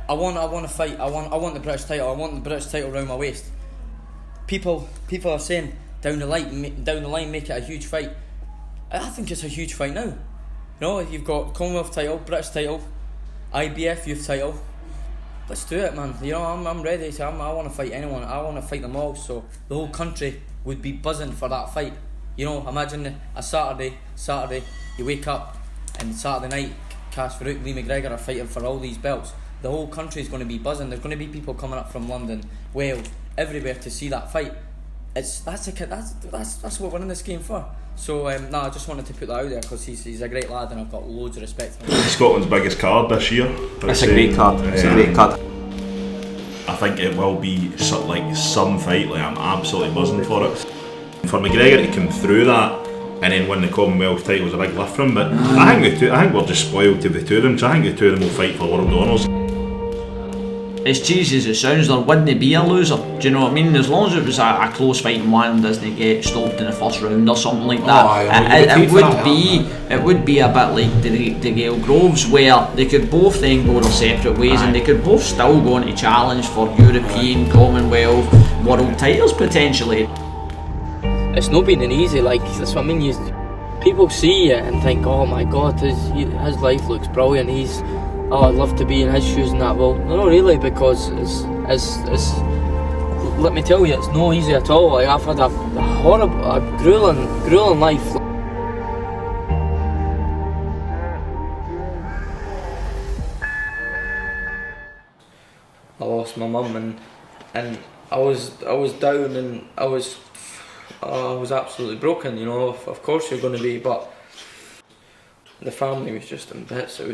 I want to fight. I want the British title. I want the British title around my waist. People are saying down the line, make it a huge fight. I think it's a huge fight now. You know, you've got Commonwealth title, British title, IBF youth title. Let's do it, man. You know, I'm ready. I want to fight anyone. I want to fight them all. So the whole country would be buzzing for that fight. You know, imagine a Saturday, you wake up and Saturday night, Kash Farooq, Lee McGregor are fighting for all these belts. The whole country is going to be buzzing. There's going to be people coming up from London, Wales, everywhere to see that fight. That's what we're in this game for. So I just wanted to put that out there because he's a great lad and I've got loads of respect for him. Scotland's biggest card this year. It's a great card. It's a great card. I think it will be some fight. Like, I'm absolutely buzzing for it. For McGregor to come through that and then win the Commonwealth title was a big lift for him. But I think we're just spoiled to the two of them. So I think the two of them will fight for world honours. As cheesy as it sounds, there wouldn't be a loser. Do you know what I mean? As long as it was a close fight and one doesn't get stopped in the first round or something like that, it would be a bit like the Gale Groves, where they could both then go their separate ways and they could both still go on to challenge for European, Commonwealth, world titles potentially. It's not been an easy, like, that's what I mean. People see it and think, oh my god, his life looks brilliant. I'd love to be in his shoes and that. Well, no, really, because it's let me tell you, it's no easy at all. Like, I've had a horrible, grueling life. I lost my mum and I was down and I was absolutely broken. You know, of course you're going to be, but the family was just in bits. It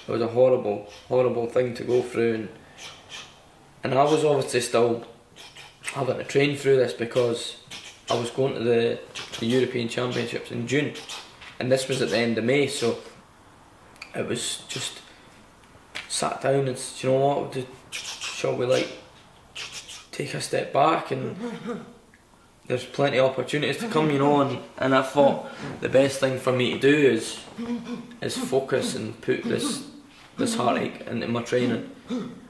was a horrible thing to go through, and I was obviously still having to train through this because I was going to the European Championships in June, and this was at the end of May, so it was just sat down and said, you know what, shall we take a step back, and there's plenty of opportunities to come, you know, and I thought the best thing for me to do is focus and put this heartache into my training,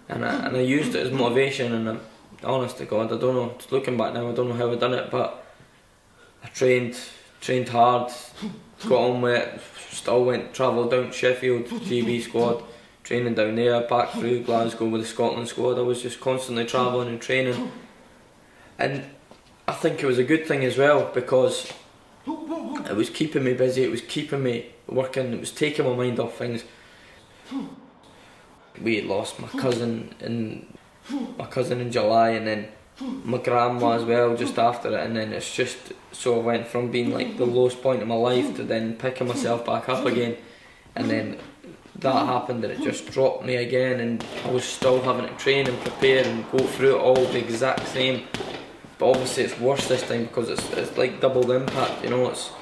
and I used it as motivation. And honest to God, I don't know, looking back now, I don't know how I done it, but I trained hard, got on with it, still travelled down to Sheffield, GB squad, training down there, back through Glasgow with the Scotland squad. I was just constantly travelling and training, and I think it was a good thing as well because it was keeping me busy, it was keeping me working, it was taking my mind off things. We had lost my cousin in July, and then my grandma as well just after it, and then it's just, so I went from being like the lowest point of my life to then picking myself back up again, and then that happened and it just dropped me again, and I was still having to train and prepare and go through it all the exact same. But obviously it's worse this time because it's like double the impact, you know. It's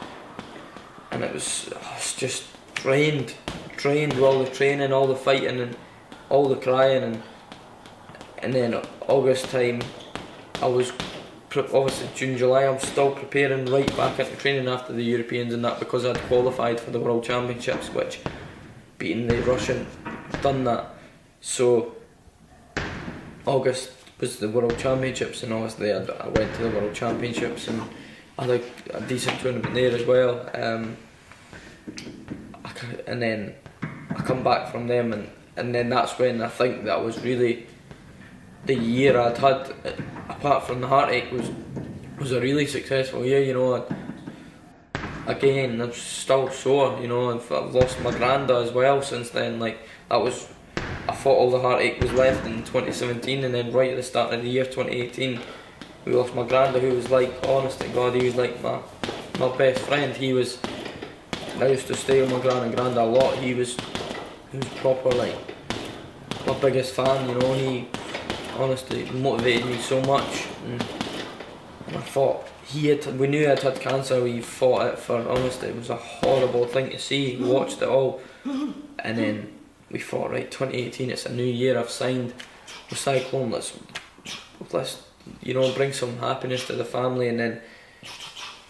just drained with all the training, all the fighting and all the crying, and then August time I was obviously June, July I'm still preparing right back into training after the Europeans and that, because I'd qualified for the World Championships, which beating the Russian, done that. So August was the World Championships, and obviously I went to the World Championships and I had a decent tournament there as well. And then I come back from them, and then that's when I think that was really the year I'd had, apart from the heartache, was a really successful year, you know. Again, I'm still sore, you know. I've lost my granda as well since then. Like, that was, I thought all the heartache was left in 2017, and then right at the start of the year 2018 we lost my granda, who was like, honest to God, he was like my best friend. I used to stay with my gran and granda a lot. He was proper, like, my biggest fan, you know. He honestly motivated me so much, and I thought we knew I'd had cancer. We fought it for, honestly, it was a horrible thing to see. We watched it all, and then we thought, right, 2018, it's a new year, I've signed with Cyclone, let's you know, bring some happiness to the family. And then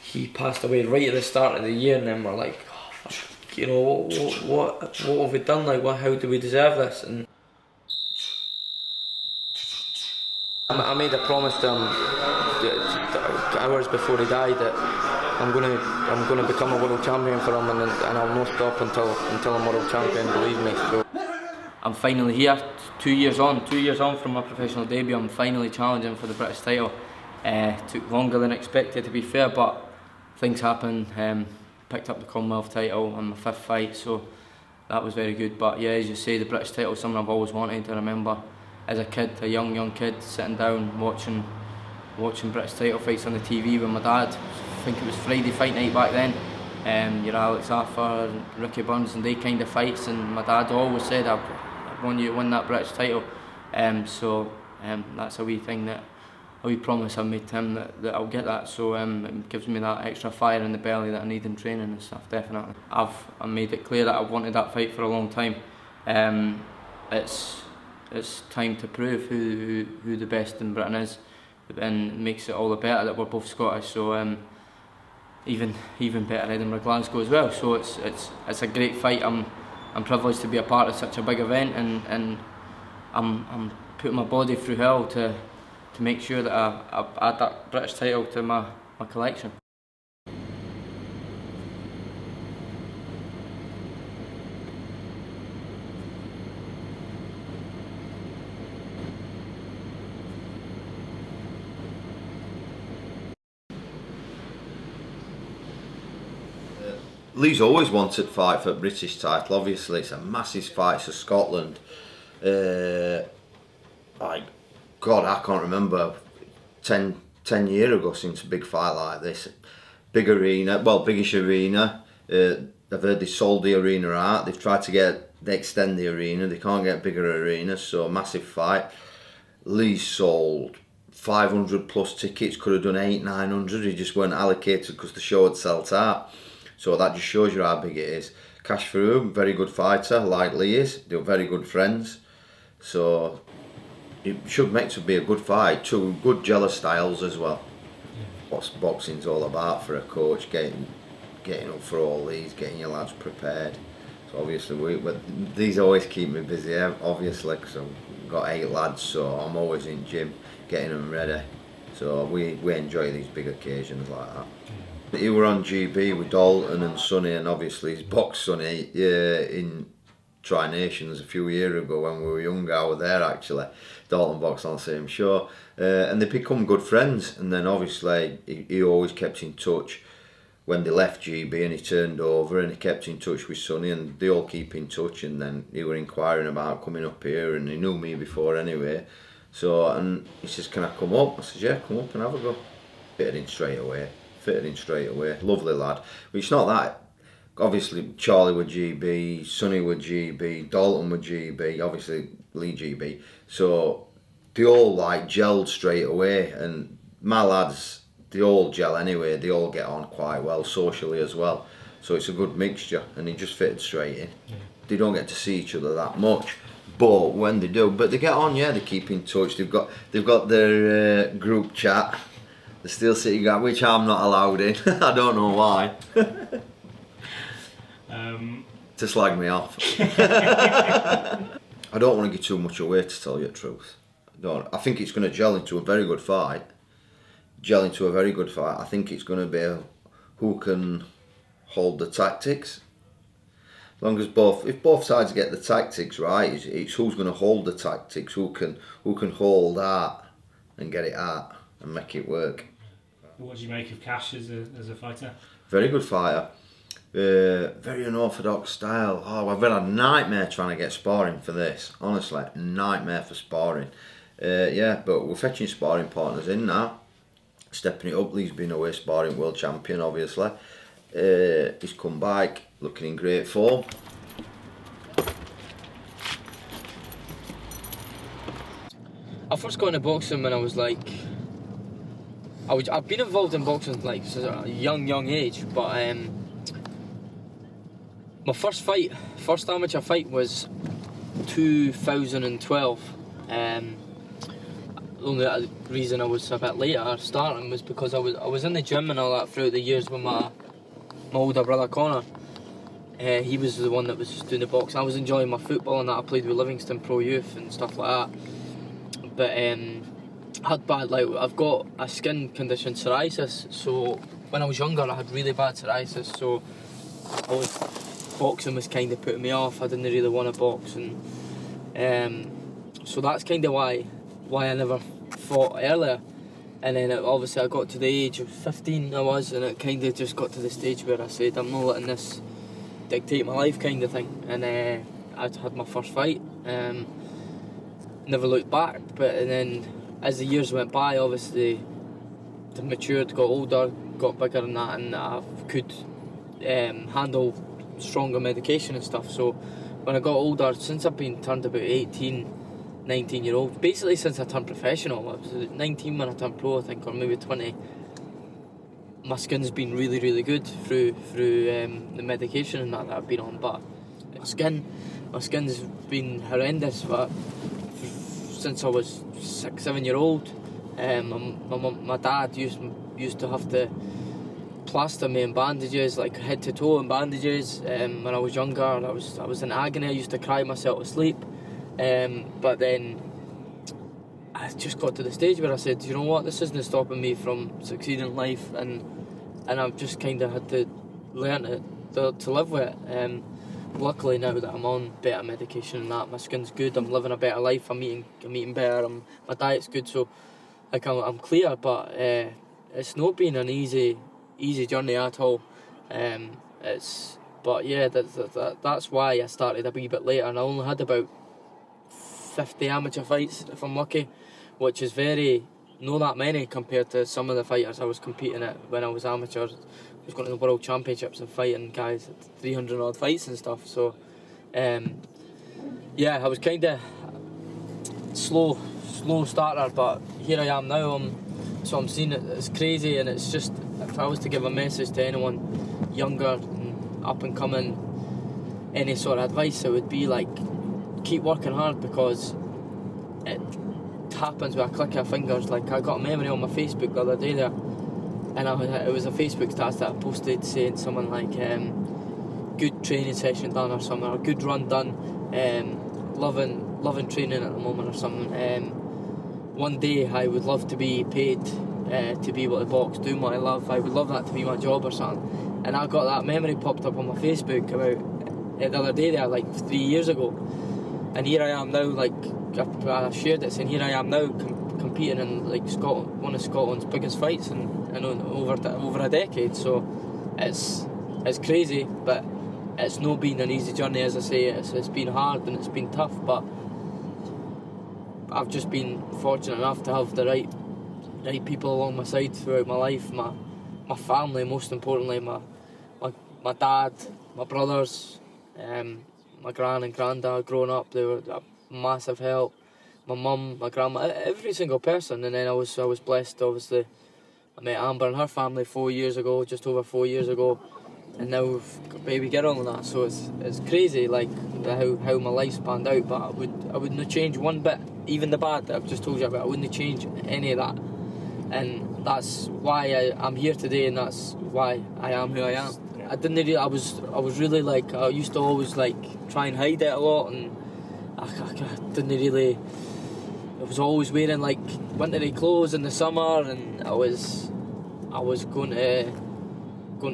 he passed away right at the start of the year, and then we're like, oh, fuck, you know, what have we done? Like, how do we deserve this? And I made a promise to him hours before he died that I'm gonna become a world champion for him, and I'll not stop until I'm world champion. Believe me. So. I'm finally here. 2 years on from my professional debut. I'm finally challenging for the British title. Took longer than expected, to be fair, but things happen. Picked up the Commonwealth title on my 5th fight, so that was very good. But yeah, as you say, the British title is something I've always wanted. I remember as a kid, a young kid, sitting down watching British title fights on the TV with my dad. I think it was Friday fight night back then. Your Alex Arthur, Ricky Burns, and they kind of fights. And my dad always said, "I want you to win that British title." So that's a wee thing a wee promise I made to him that I'll get that. So it gives me that extra fire in the belly that I need in training and stuff. Definitely, I made it clear that I've wanted that fight for a long time. It's time to prove who the best in Britain is, and it makes it all the better that we're both Scottish. So even better Edinburgh, Glasgow as well. So it's a great fight. I'm privileged to be a part of such a big event, and I'm putting my body through hell to make sure that I add that British title to my collection. Lee's always wanted to fight for a British title. Obviously, it's a massive fight for Scotland. God, I can't remember 10 years ago since a big fight like this. Big arena, well, biggish arena. I've heard they sold the arena out. They've tried to extend the arena. They can't get bigger arenas, so massive fight. Lee sold 500 plus tickets, could have done 800-900. He just weren't allocated because the show had sold out. So that just shows you how big it is. Kash Farooq, very good fighter, like Lee is. They're very good friends. So it should make to be a good fight. Two good jealous styles as well. What boxing's all about for a coach, getting up for all these, getting your lads prepared. So obviously these always keep me busy, obviously, because I've got 8 lads, so I'm always in gym getting them ready. So we enjoy these big occasions like that. He were on GB with Dalton and Sonny, and obviously he's boxed Sonny in Tri-Nations a few years ago when we were younger. I was there actually. Dalton boxed on the same show, and they become good friends. And then obviously he always kept in touch when they left GB, and he turned over and he kept in touch with Sonny, and they all keep in touch. And then he were inquiring about coming up here, and he knew me before anyway. So, and he says, "Can I come up?" I said, "Yeah, come up and have a go." Fitted in straight away. Lovely lad. But it's not that. Obviously Charlie with GB, Sonny with GB, Dalton with GB, obviously Lee GB. So they all like gelled straight away, and my lads, they all gel anyway. They all get on quite well socially as well. So it's a good mixture, and he just fitted straight in. Yeah. They don't get to see each other that much, but when they do, they get on. Yeah, they keep in touch. They've got their group chat. The Steel City Gang, which I'm not allowed in. I don't know why. To slag me off. I don't want to give too much away, to tell you the truth. I think it's going to gel into a very good fight. I think it's going to be who can hold the tactics. As long as if both sides get the tactics right, it's who's going to hold the tactics, who can hold that and get it out and make it work. What do you make of Kash as a fighter? Very good fighter. Very unorthodox style. Oh, I've had a nightmare trying to get sparring for this. Honestly, nightmare for sparring. Yeah, but we're fetching sparring partners in now. Stepping it up. Lee's been away sparring world champion, obviously. He's come back, looking in great form. I first got into boxing when I was like, I've been involved in boxing like since a young age, but my first amateur fight was 2012. The only reason I was a bit later starting was because I was in the gym and all that throughout the years with my older brother Connor. He was the one that was doing the boxing. I was enjoying my football and that. I played with Livingston Pro Youth and stuff like that. But had bad, like, I've got a skin condition, psoriasis, so when I was younger I had really bad psoriasis, so boxing was kind of putting me off. I didn't really want to box, and so that's kind of why I never fought earlier. And then obviously I got to the age of 15 I was, and it kind of just got to the stage where I said I'm not letting this dictate my life, kind of thing. And I had my first fight, never looked back. And then as the years went by, obviously I matured, got older, got bigger and that, and I could handle stronger medication and stuff. So when I got older, since I've been turned about 18, 19 year old, basically since I turned professional, I was 19 when I turned pro, I think, or maybe 20, my skin's been really, really good through the medication and that I've been on. But my skin's been horrendous since I was 6, 7 year old. My dad used to have to plaster me in bandages, like head to toe in bandages. When I was younger, I was in agony. I used to cry myself to sleep. But then I just got to the stage where I said, you know what, this isn't stopping me from succeeding in life, and I've just kind of had to learn to live with it. Luckily now that I'm on better medication and that, my skin's good, I'm living a better life, I'm eating better, my diet's good, so like I'm clear. But it's not been an easy journey at all. But yeah, that's why I started a wee bit later, and I only had about 50 amateur fights if I'm lucky, which is not that many compared to some of the fighters I was competing at when I was amateur. I was going to the world championships and fighting guys at 300 odd fights and stuff. So yeah, I was kind of slow starter, but here I am now. I'm seeing it, it's crazy, and it's just, if I was to give a message to anyone younger and up and coming, any sort of advice, it would be like, keep working hard, because it happens with a click of fingers. Like, I got a memory on my Facebook the other day there, and it was a Facebook status that I posted saying something like good training session done or something, or good run done, loving training at the moment or something. One day I would love to be paid to be able to box, doing what I love. I would love that to be my job or something. And I got that memory popped up on my Facebook about the other day there, like 3 years ago. And here I am now, like, I shared it saying, here I am now competing in, like, one of Scotland's biggest fights in over a decade. So it's crazy, but it's not been an easy journey. As I say, it's been hard and it's been tough, but I've just been fortunate enough to have the right people along my side throughout my life. My family, most importantly, my dad, my brothers, my gran and granddad growing up, they were a massive help. My mum, my grandma, every single person. And then I was blessed, obviously. I met Amber and her family 4 years ago, just over 4 years ago, and now we've got a baby girl and that. So it's crazy, like, how my life's panned out. But I wouldn't have changed one bit, even the bad that I've just told you about. I wouldn't have changed any of that, and that's why I'm here today, and that's why I am who I am. I was really, like, I used to always, like, try and hide it a lot, and I didn't really. I was always wearing, like, wintery clothes in the summer, and I was going to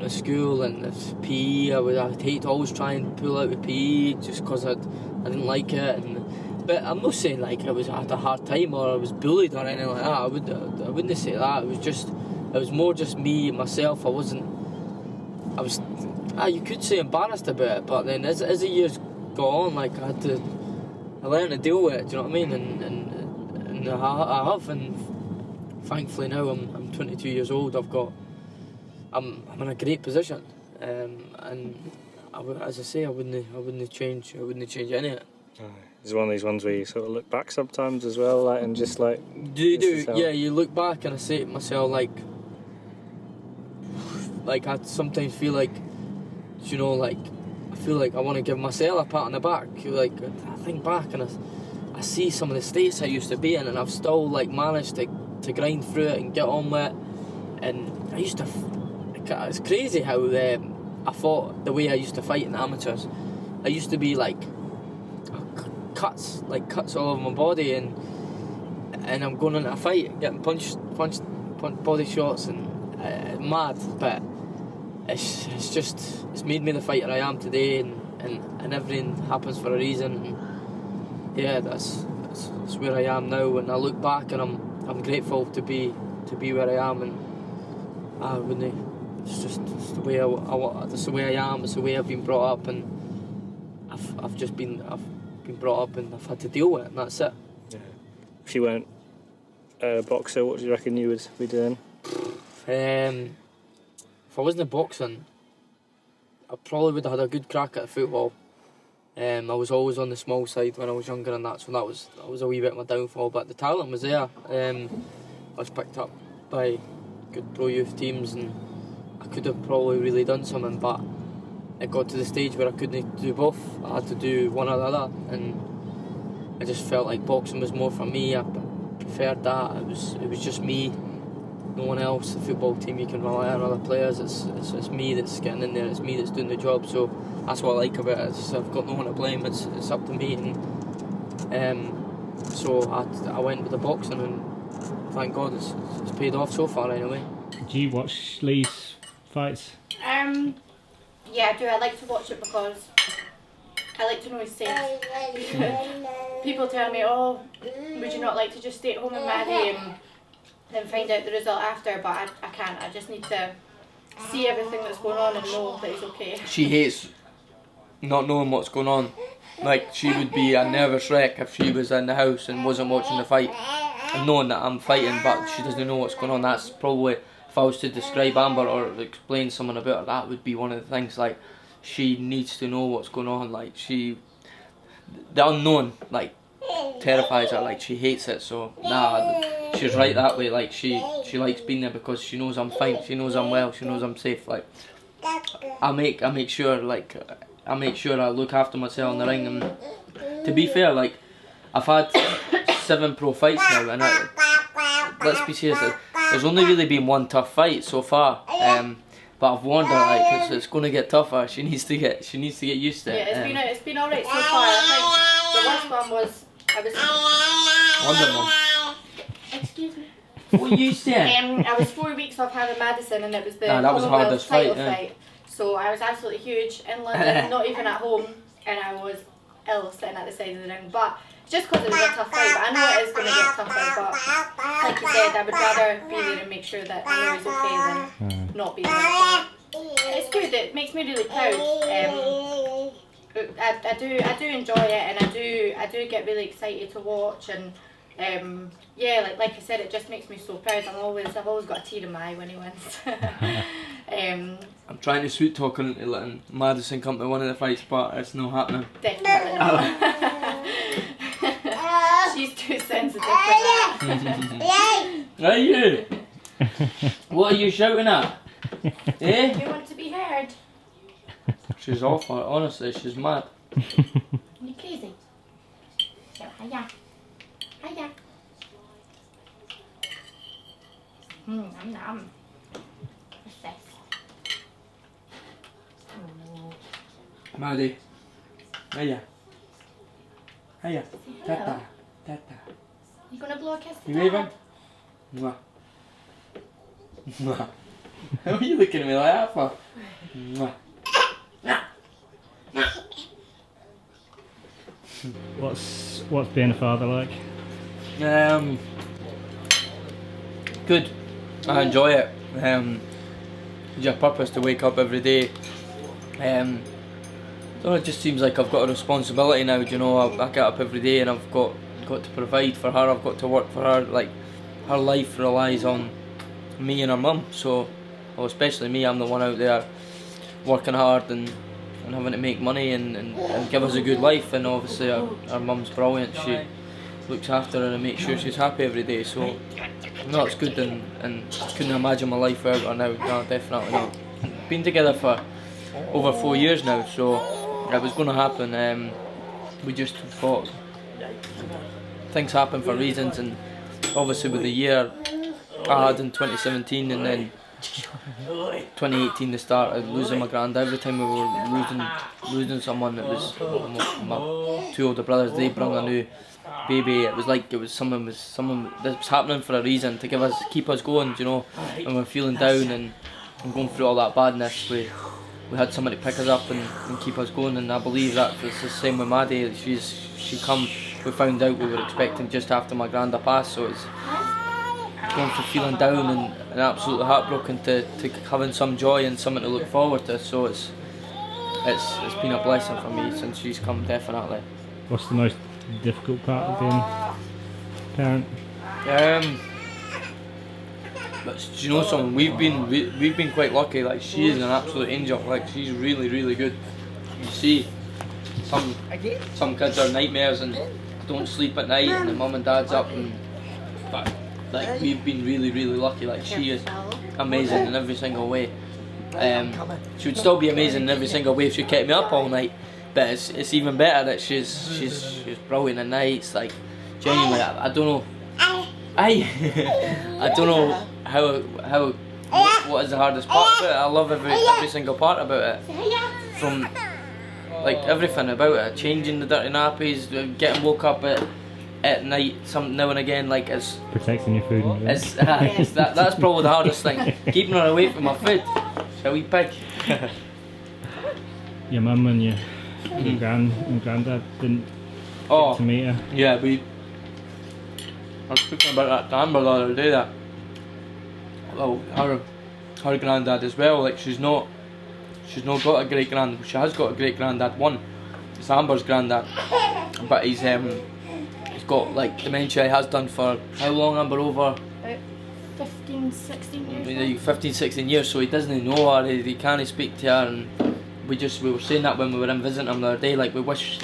school, and PE. I'd hate to always try and pull out the PE just because I didn't like it. But I'm not saying, like, I had a hard time or I was bullied or anything like that. I wouldn't say that. It was more just me, myself. You could say embarrassed about it, but then as the years got on, like, I learned to deal with it, do you know what I mean? And I have, and thankfully now I'm 22 years old. I'm in a great position, and as I say, I wouldn't change any of it. It's one of these ones where you sort of look back sometimes as well, like, and just like. Yeah, you look back and I say to myself, like I sometimes feel like, you know, like, I feel like I want to give myself a pat on the back. Like, I think back and I see some of the states I used to be in, and I've still, like, managed to grind through it and get on with it. And I used to, it's crazy how I fought the way I used to fight in the amateurs. I used to be, like, cuts all over my body, and and I'm going into a fight, getting punched body shots and mad, but it's made me the fighter I am today, and everything happens for a reason. And yeah, that's where I am now, and I look back and I'm grateful to be where I am, and I wouldn't. It's the way it's the way I am. It's the way I've been brought up, and I've been brought up, and I've had to deal with it, and that's it. Yeah. If you weren't a boxer, what do you reckon you would be doing? If I wasn't boxing, I probably would have had a good crack at football. I was always on the small side when I was younger, and so that was a wee bit of my downfall. But the talent was there. I was picked up by good pro youth teams, and I could have probably really done something, but it got to the stage where I couldn't do both. I had to do one or the other, and I just felt like boxing was more for me. I preferred that. It was just me, no one else. The football team, you can rely on other players. It's me that's getting in there. It's me that's doing the job. So that's what I like about it. I've got no one to blame. It's up to me, and so I went with the boxing, and thank God it's paid off so far anyway. Do you watch Lee's fights? Yeah, I do. I like to watch it because I like to know he's safe. People tell me, oh, would you not like to just stay at home and Maddy and then find out the result after? But I can't. I just need to see everything that's going on and know that he's okay. She hates not knowing what's going on. Like, she would be a nervous wreck if she was in the house and wasn't watching the fight and knowing that I'm fighting, but she doesn't know what's going on. That's probably, if I was to describe Amber or explain something about her, that would be one of the things. Like, she needs to know what's going on. Like, the unknown, like, terrifies her. Like, she hates it. So she's right that way. Like, she likes being there because she knows I'm fine. She knows I'm well. She knows I'm safe. Like, I make sure I look after myself in the ring. And to be fair, like, I've had 7 pro fights now, and let's be serious, there's only really been one tough fight so far, but I've warned her, like, it's going to get tougher. She needs to get used to it. Yeah, it's been alright so far. I think the worst one was excuse me. What are you saying? I was 4 weeks off having Madison, and it was the that was the hardest title fight. So I was absolutely huge in London, not even at home, and I was ill sitting at the side of the ring. But just because it was a tough fight, but I know it is going to get tougher. But like you said, I would rather be there and make sure that I know he's okay than not be there. So it's good. It makes me really proud. I do enjoy it, and I do get really excited to watch, and yeah, like I said, it just makes me so proud. I've always got a tear in my eye when he wins. I'm trying to sweet talk her into letting Madison come to one of the fights, but it's not happening. Definitely not. She's too sensitive for that. Are you? What are you shouting at? Eh? You want to be heard? She's awful, honestly, she's mad. You crazy? So, hiya. Hiya. Nom. What's this? Maddy. Hiya. Hiya. Tata. Tata. You gonna blow a kiss to You waving? Mwah. Mwah. How are you looking at me like that for? Mwah. What's being a father like? Good. I enjoy it. It's your purpose to wake up every day. So it just seems like I've got a responsibility now. You know, I get up every day and I've got to provide for her. I've got to work for her. Like, her life relies on me and her mum. So, well, especially me. I'm the one out there working hard and having to make money and give us a good life. And obviously, our mum's brilliant. She looks after her and makes sure she's happy every day. So, no, it's good. And I couldn't imagine my life without her now. No, definitely not. Been together for over 4 years now, so it was going to happen. We just thought things happen for reasons, and obviously with the year I had in 2017 and then 2018 the start of losing my grand. Every time we were losing someone, it was my 2 older brothers. They brought a baby, it was like it was someone that was happening for a reason to keep us going, you know, when we're feeling down and going through all that badness. We had somebody pick us up and keep us going, and I believe that it's the same with Maddy. We found out we were expecting just after my granda passed, so it's going from feeling down and absolutely heartbroken to having some joy and something to look forward to. So it's been a blessing for me since she's come, definitely. What's the most difficult part of being a parent? But do you know something? We've been quite lucky. Like, she is an absolute angel. Like, she's really, really good. You see, some kids are nightmares and don't sleep at night, and the mum and dad's up. But like, we've been really, really lucky. Like, she is amazing in every single way. She would still be amazing in every single way if she kept me up all night. But it's even better that she's brilliant at nights. Like, genuinely, I don't know. I don't know what is the hardest part about it. I love every single part about it. From like everything about it, changing the dirty nappies, getting woke up at night now and again, like it's protecting your food. That's probably the hardest thing. Keeping her away from my food. Shall we pig? Your mum and your granddad didn't get to meet her. Yeah, I was speaking about that to Amber the other day, that well, her granddad as well, like she's not got a great grand. She has got a great granddad, one. It's Amber's granddad, but he's got like dementia. He has done for how long, Amber? Over 15, 16 years. 15, 16 years. So he doesn't know her. He can't speak to her, and we were saying that when we were in visiting him the other day. Like, we wish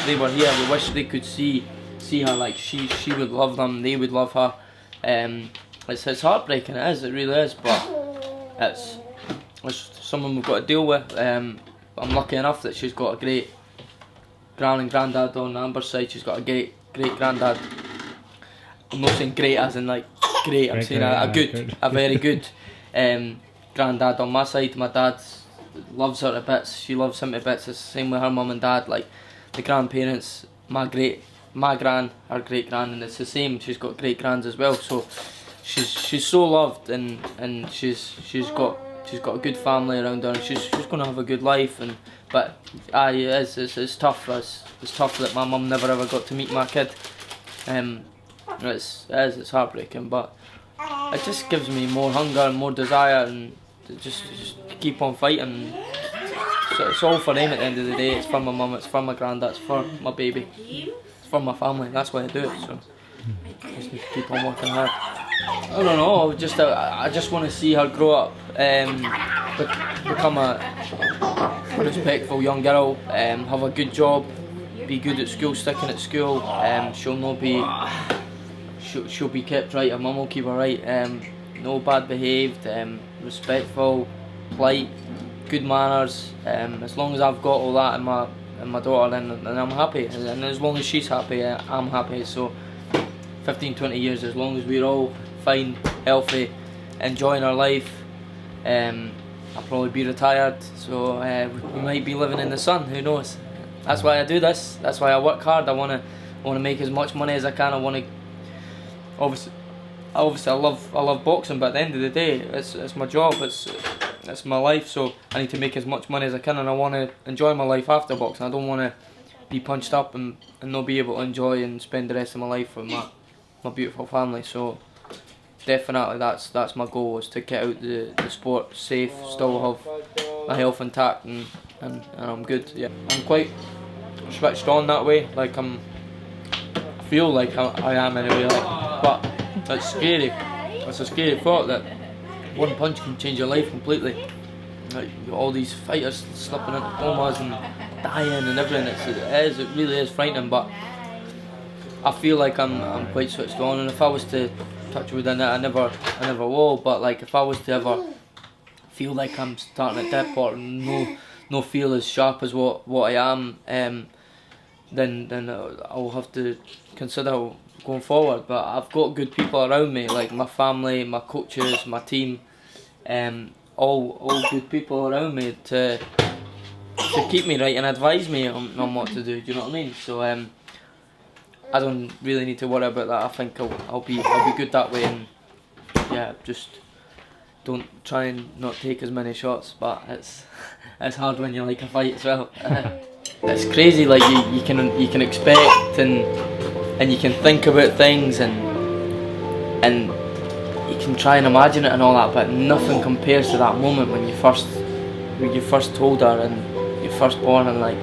they were here. We wish they could see her. Like, she would love them. They would love her. It's heartbreaking. It is. It really is. But it's someone we've got to deal with. I'm lucky enough that she's got a great gran and granddad on Amber's side. She's got a great granddad. I'm not saying great as in like great. I'm saying a very good granddad on my side. My dad loves her to bits. She loves him to bits. It's the same with her mum and dad. Like, the grandparents, my gran, her great gran, and it's the same. She's got great grands as well. So she's so loved, and she's got a good family around her, and she's going to have a good life. But it's tough. It's tough that my mum never ever got to meet my kid. It's heartbreaking, but it just gives me more hunger and more desire, and just keep on fighting. So it's all for them at the end of the day. It's for my mum, it's for my granddad, it's for my baby, it's for my family. That's why I do it. So just keep on working hard. I don't know. I just want to see her grow up, become a respectful young girl, have a good job, be good at school, sticking at school. She'll be kept right. Her mum will keep her right. No bad behaved, respectful, polite, good manners. As long as I've got all that in my daughter, then I'm happy. And as long as she's happy, I'm happy. So 15, 20 years, as long as we're all fine, healthy, enjoying our life, I'll probably be retired. So we might be living in the sun. Who knows? That's why I do this. That's why I work hard. I want to make as much money as I can. I want to. Obviously, I love boxing, but at the end of the day, it's my job. It's my life. So I need to make as much money as I can, and I want to enjoy my life after boxing. I don't want to be punched up and not be able to enjoy and spend the rest of my life with my beautiful family. So definitely that's my goal, is to get out the sport safe, still have my health intact, and I'm good. Yeah, I'm quite switched on that way. Like, I feel like I am anyway. But it's scary. It's a scary thought that one punch can change your life completely. Like, all these fighters slipping into comas and dying and everything. It really is frightening. But I feel like I'm quite switched on, and if I was to touch wood in it, I never will. But like, if I was to ever feel like I'm starting to dip or no feel as sharp as what I am, then I'll have to consider going forward. But I've got good people around me, like my family, my coaches, my team, all good people around me to keep me right and advise me on what to do. Do you know what I mean? So I don't really need to worry about that. I think I'll be good that way, and yeah, just don't try and not take as many shots. But it's hard when you like a fight as well. It's crazy. Like you can expect and you can think about things and you can try and imagine it and all that, but nothing compares to that moment when you first told her and you're first born, and like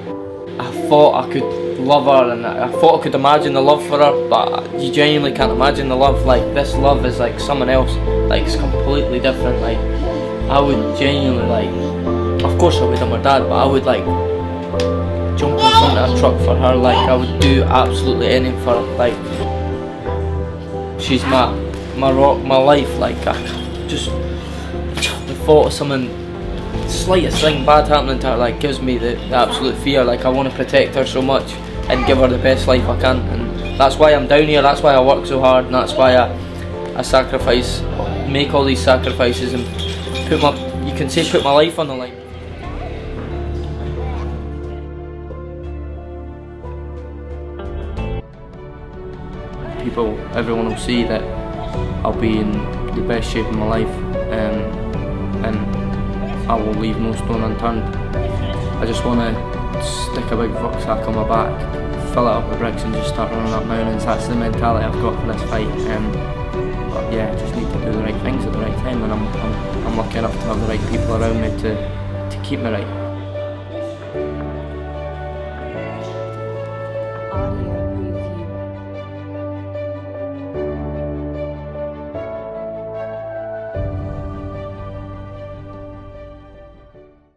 I thought I could love her and I thought I could imagine the love for her, but you genuinely can't imagine the love. Like this love is like someone else, like it's completely different. Like I would genuinely like, of course I would, I'm her dad, but I would like jump in front of a truck for her. Like I would do absolutely anything for her. Like she's my rock, my life. Like I just the thought of something, slightest thing bad happening to her, like gives me the absolute fear. Like I want to protect her so much and give her the best life I can, and that's why I'm down here, that's why I work so hard, and that's why I sacrifice, make all these sacrifices and put my life on the line. Everyone will see that I'll be in the best shape of my life, and I will leave no stone unturned. I just want to stick a big rucksack on my back, fill it up with bricks and just start running up mountains. That's the mentality I've got for this fight. But yeah, I just need to do the right things at the right time, and I'm lucky enough to have the right people around me to keep me right.